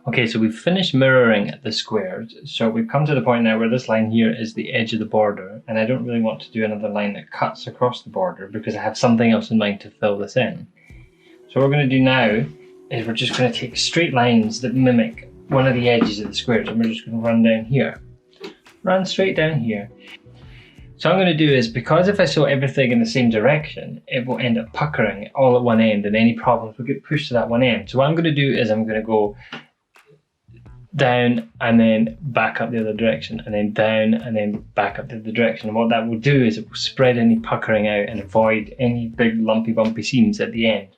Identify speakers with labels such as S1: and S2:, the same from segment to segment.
S1: Okay, so we've finished mirroring the squares. So we've come to the point now where this line here is the edge of the border, and I don't really want to do another line that cuts across the border because I have something else in mind to fill this in. So what we're going to do now is we're just going to take straight lines that mimic one of the edges of the squares, and we're just going to run down here. Run straight down here. So what I'm going to do is, because if I sew everything in the same direction, it will end up puckering all at one end, and any problems will get pushed to that one end. So what I'm going to do is I'm going to go down and then back up the other direction, and then down and then back up the other direction. And what that will do is it will spread any puckering out and avoid any big lumpy bumpy seams at the end.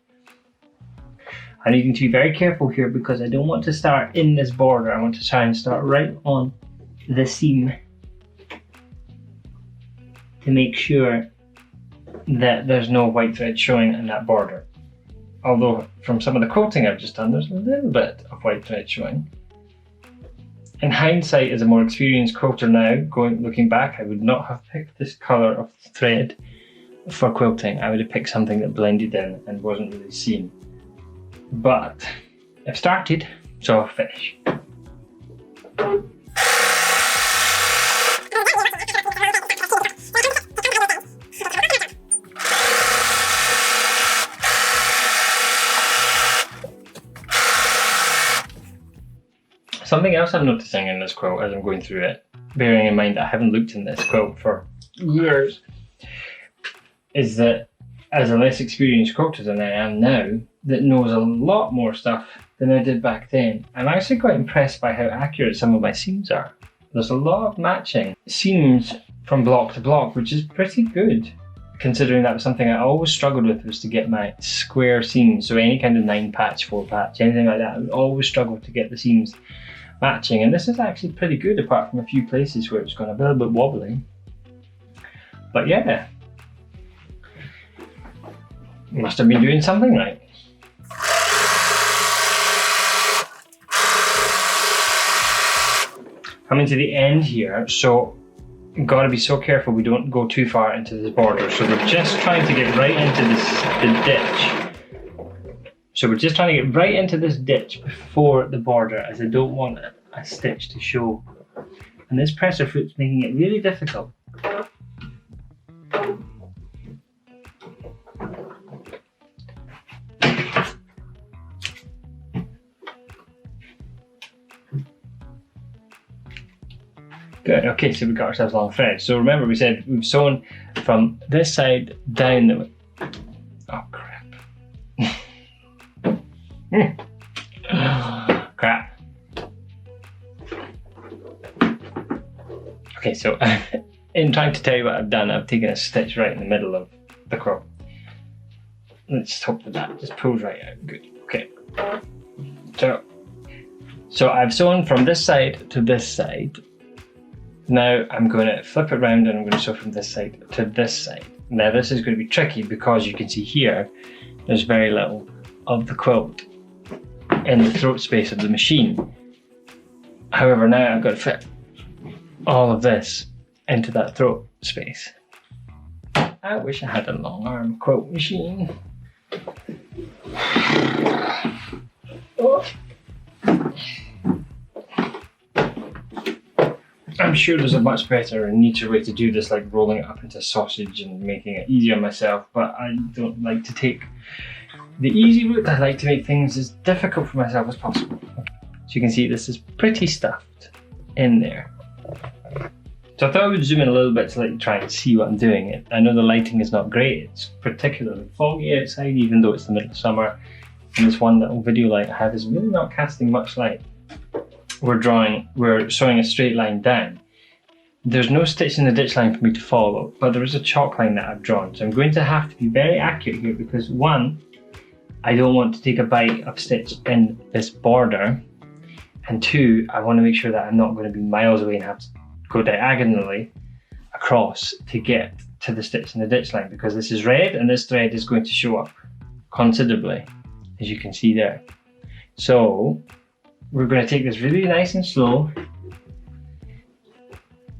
S1: I need to be very careful here because I don't want to start in this border. I want to try and start right on the seam to make sure that there's no white thread showing in that border. Although from some of the quilting I've just done, there's a little bit of white thread showing. In hindsight, as a more experienced quilter now, looking back, I would not have picked this colour of thread for quilting. I would have picked something that blended in and wasn't really seen. But I've started, so I'll finish. Something else I'm noticing in this quilt as I'm going through it, bearing in mind that I haven't looked in this quilt for years, is that as a less experienced quilter than I am now, that knows a lot more stuff than I did back then, I'm actually quite impressed by how accurate some of my seams are. There's a lot of matching seams from block to block, which is pretty good, considering that was something I always struggled with, was to get my square seams. So any kind of 9 patch, 4 patch, anything like that, I would always struggle to get the seams matching, and this is actually pretty good apart from a few places where it's gone a little bit wobbly. But yeah, must have been doing something right. Coming to the end here, so you've got to be so careful we don't go too far into this border. So we're just trying to get right into the ditch. So we're just trying to get right into this ditch before the border, as I don't want a stitch to show. And this presser foot's making it really difficult. Good, okay, so we've got ourselves long thread. So remember we said we've sewn from this side down the way. Oh crap. Crap. Okay, so in trying to tell you what I've done, I've taken a stitch right in the middle of the quilt. Let's just hope that just pulls right out. Good, okay. So I've sewn from this side to this side. Now I'm going to flip it around and I'm going to sew from this side to this side. Now this is going to be tricky because you can see here there's very little of the quilt in the throat space of the machine. However, now I've got to fit all of this into that throat space. I wish I had a long arm quilt machine. Oh. I'm sure there's a much better and neater way to do this, like rolling it up into sausage and making it easier myself, but I don't like to take the easy route. I like to make things as difficult for myself as possible. So you can see this is pretty stuffed in there. So I thought I would zoom in a little bit to let you try and see what I'm doing. I know the lighting is not great, it's particularly foggy outside even though it's the middle of summer, and this one little video light I have is really not casting much light. We're showing a straight line down. There's no stitch in the ditch line for me to follow, but there is a chalk line that I've drawn. So I'm going to have to be very accurate here because one, I don't want to take a bite of stitch in this border, and two, I want to make sure that I'm not going to be miles away and have to go diagonally across to get to the stitch in the ditch line, because this is red and this thread is going to show up considerably, as you can see there. So we're going to take this really nice and slow.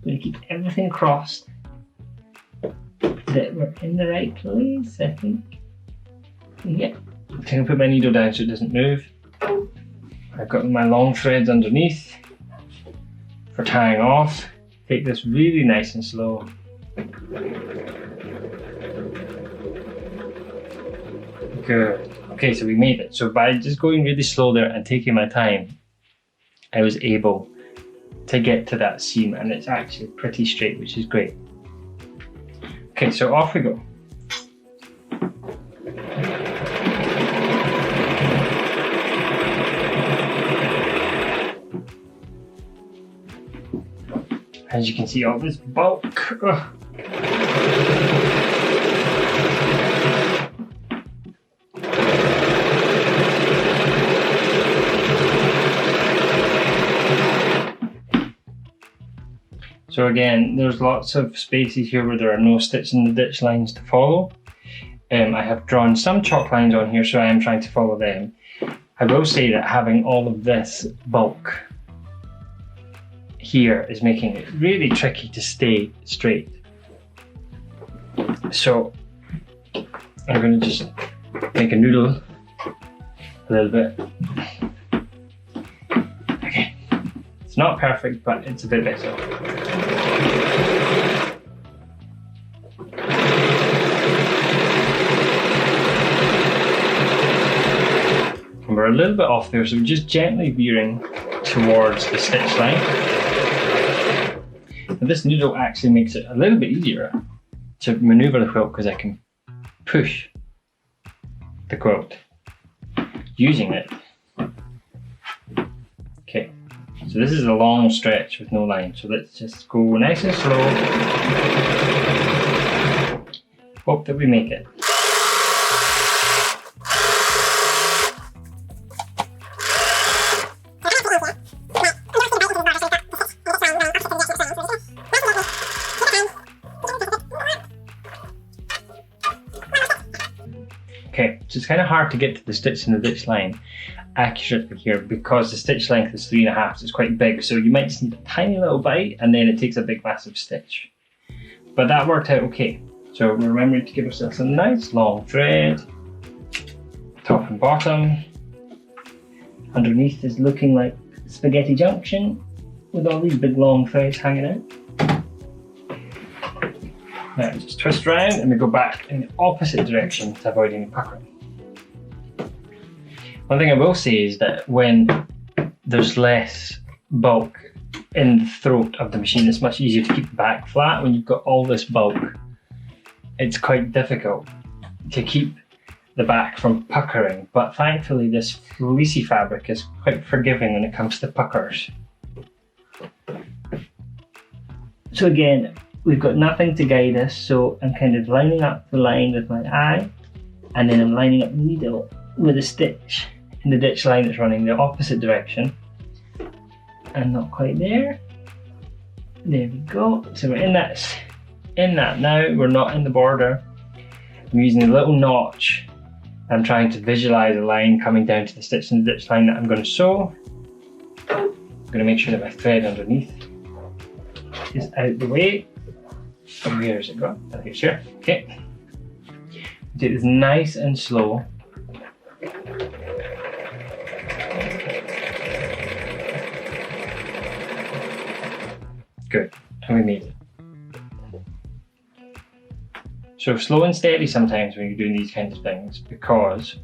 S1: We're going to keep everything crossed, that we're in the right place, I think. Yeah. I'm going to put my needle down so it doesn't move. I've got my long threads underneath for tying off. Take this really nice and slow. Good. Okay, so we made it. So by just going really slow there and taking my time, I was able to get to that seam, and it's actually pretty straight, which is great. Okay, so off we go. As you can see, all this bulk. Ugh. So again, there's lots of spaces here where there are no stitch in the ditch lines to follow. I have drawn some chalk lines on here, so I am trying to follow them. I will say that having all of this bulk here is making it really tricky to stay straight. So I'm going to just make a noodle a little bit. Okay, it's not perfect, but it's a bit better. And we're a little bit off there, so we're just gently veering towards the stitch line. And this noodle actually makes it a little bit easier to maneuver the quilt because I can push the quilt using it. Okay, so this is a long stretch with no line, so let's just go nice and slow. Hope that we make it. Okay, so it's kind of hard to get to the stitch in the ditch line accurately here because the stitch length is 3.5, so it's quite big. So you might just need a tiny little bite and then it takes a big massive stitch. But that worked out okay. So we're remembering to give ourselves a nice long thread, top and bottom. Underneath is looking like spaghetti junction with all these big long threads hanging out. Now just twist around and we go back in the opposite direction to avoid any puckering. One thing I will say is that when there's less bulk in the throat of the machine, it's much easier to keep the back flat. When you've got all this bulk, it's quite difficult to keep the back from puckering, but thankfully this fleecy fabric is quite forgiving when it comes to puckers. So again, we've got nothing to guide us, so I'm kind of lining up the line with my eye, and then I'm lining up the needle with a stitch in the ditch line that's running the opposite direction. And not quite there. There we go. So we're in that now, we're not in the border. I'm using a little notch. I'm trying to visualize a line coming down to the stitch in the ditch line that I'm going to sew. I'm going to make sure that my thread underneath is out the way. Where is it gone? I think it's here. Okay. Do this nice and slow. Good. And we made it. So slow and steady sometimes when you're doing these kinds of things, because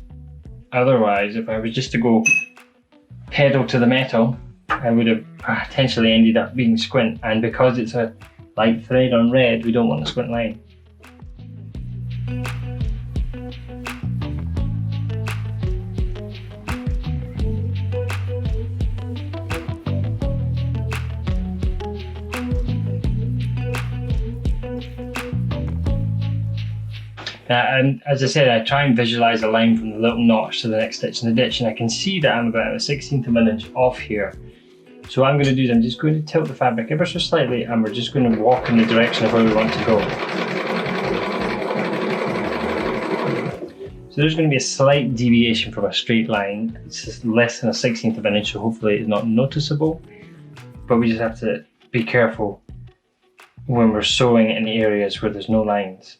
S1: otherwise, if I was just to go pedal to the metal, I would have potentially ended up being squint, and because it's a light thread on red, we don't want a squint line. And as I said, I try and visualize a line from the little notch to the next stitch in the ditch, and I can see that I'm about 1/16 of an inch off here. So what I'm going to do is I'm just going to tilt the fabric ever so slightly, and we're just going to walk in the direction of where we want to go. So there's going to be a slight deviation from a straight line. It's just less than 1/16 of an inch, so hopefully it's not noticeable. But we just have to be careful when we're sewing in areas where there's no lines.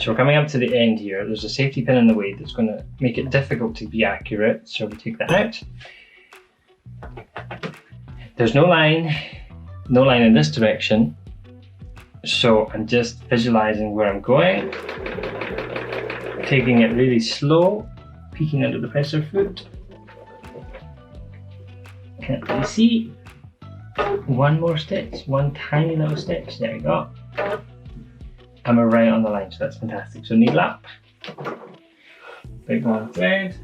S1: So we're coming up to the end here. There's a safety pin in the way that's going to make it difficult to be accurate. So we take that out. There's no line in this direction. So I'm just visualizing where I'm going. Taking it really slow, peeking under the pressure foot. Can't really see. One more stitch, one tiny little stitch, there we go. And we're right on the line, so that's fantastic. So needle up, big long thread,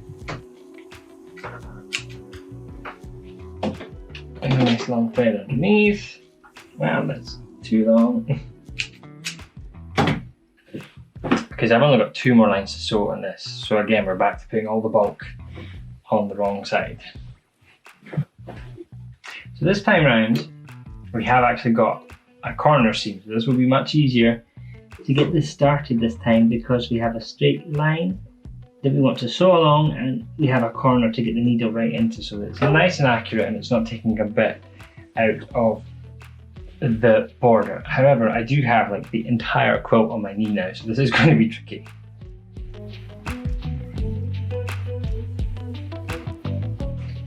S1: and a nice long thread underneath. Wow, that's too long. Because I've only got 2 more lines to sew on this. So again, we're back to putting all the bulk on the wrong side. So this time round, we have actually got a corner seam. So this will be much easier to get this started this time because we have a straight line that we want to sew along and we have a corner to get the needle right into so that it's nice and accurate and it's not taking a bit out of the border. However, I do have like the entire quilt on my knee now, so this is going to be tricky.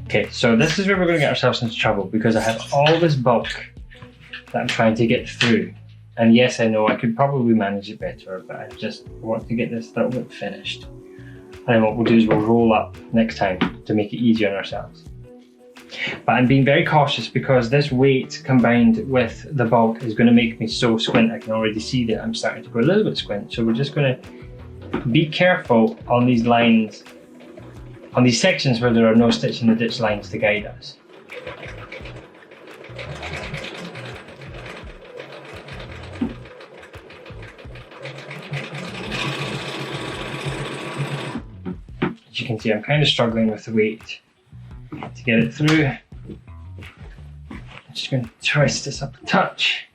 S1: Okay, so this is where we're going to get ourselves into trouble because I have all this bulk that I'm trying to get through. And yes, I know I could probably manage it better, but I just want to get this little bit finished. And then what we'll do is we'll roll up next time to make it easier on ourselves. But I'm being very cautious because this weight combined with the bulk is going to make me so squint. I can already see that I'm starting to go a little bit squint. So we're just going to be careful on these lines, on these sections where there are no stitch in the ditch lines to guide us. As you can see, I'm kind of struggling with the weight to get it through. I'm just going to twist this up a touch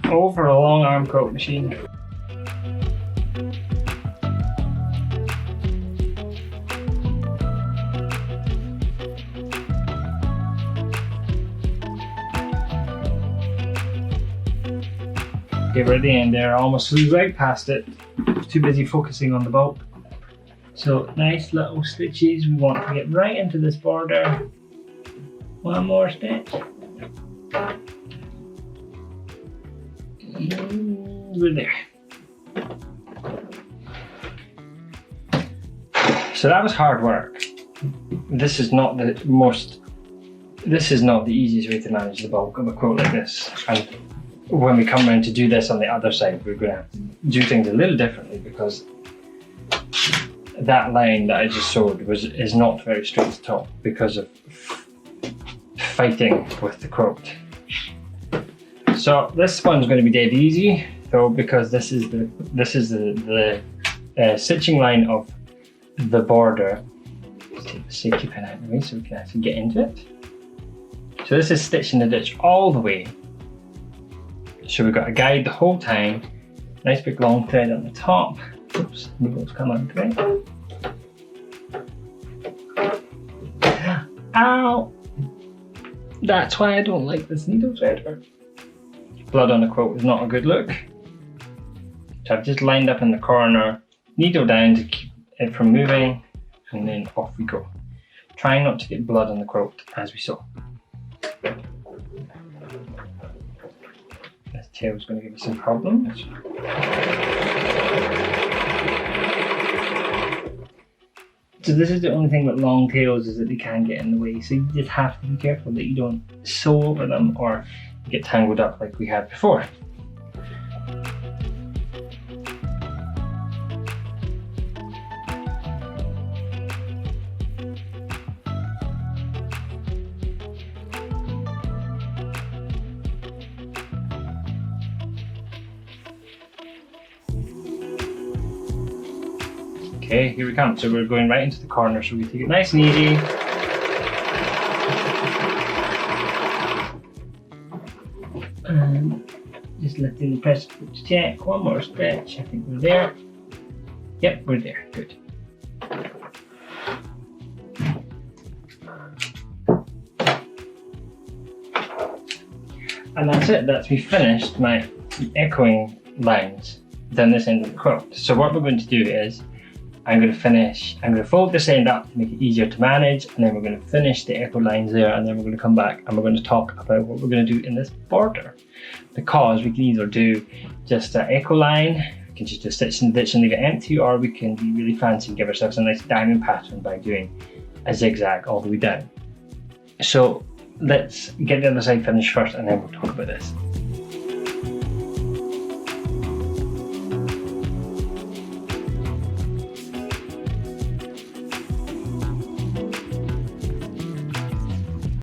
S1: over a long arm quilt machine. Okay, we're at the end there. I almost flew right past it. Too busy focusing on the bulk. So nice little stitches. We want to get right into this border. One more stitch. We're there. So that was hard work. This is not the easiest way to manage the bulk of a quilt like this. And when we come around to do this on the other side, we're going to have to do things a little differently because that line that I just sewed is not very straight at all because of fighting with the quilt. So this one's going to be dead easy though because this is the stitching line of the border. Let's take the safety pin out of the way so we can actually get into it. So this is stitch in the ditch all the way. So we've got a guide the whole time. Nice big long thread on the top. Oops, needles come out today. Ow! That's why I don't like this needle threader. Blood on the quilt is not a good look. So I've just lined up in the corner, needle down to keep it from moving, and then off we go. Trying not to get blood on the quilt as we sew. This tail is going to give us some problems. So this is the only thing with long tails is that they can get in the way. So you just have to be careful that you don't sew over them or get tangled up like we had before. Okay, here we come. So we're going right into the corner, so we take it nice and easy. And just lifting the press foot to check. One more stitch. I think we're there. Yep, we're there. Good. And that's it. That's me finished my echoing lines down this end of the quilt. So what we're going to do is, I'm going to fold this end up to make it easier to manage, and then we're going to finish the echo lines there, and then we're going to come back and we're going to talk about what we're going to do in this border. Because we can either do just an echo line, we can just do a stitch and ditch and leave it empty, or we can be really fancy and give ourselves a nice diamond pattern by doing a zigzag all the way down. So let's get the other side finished first, and then we'll talk about this.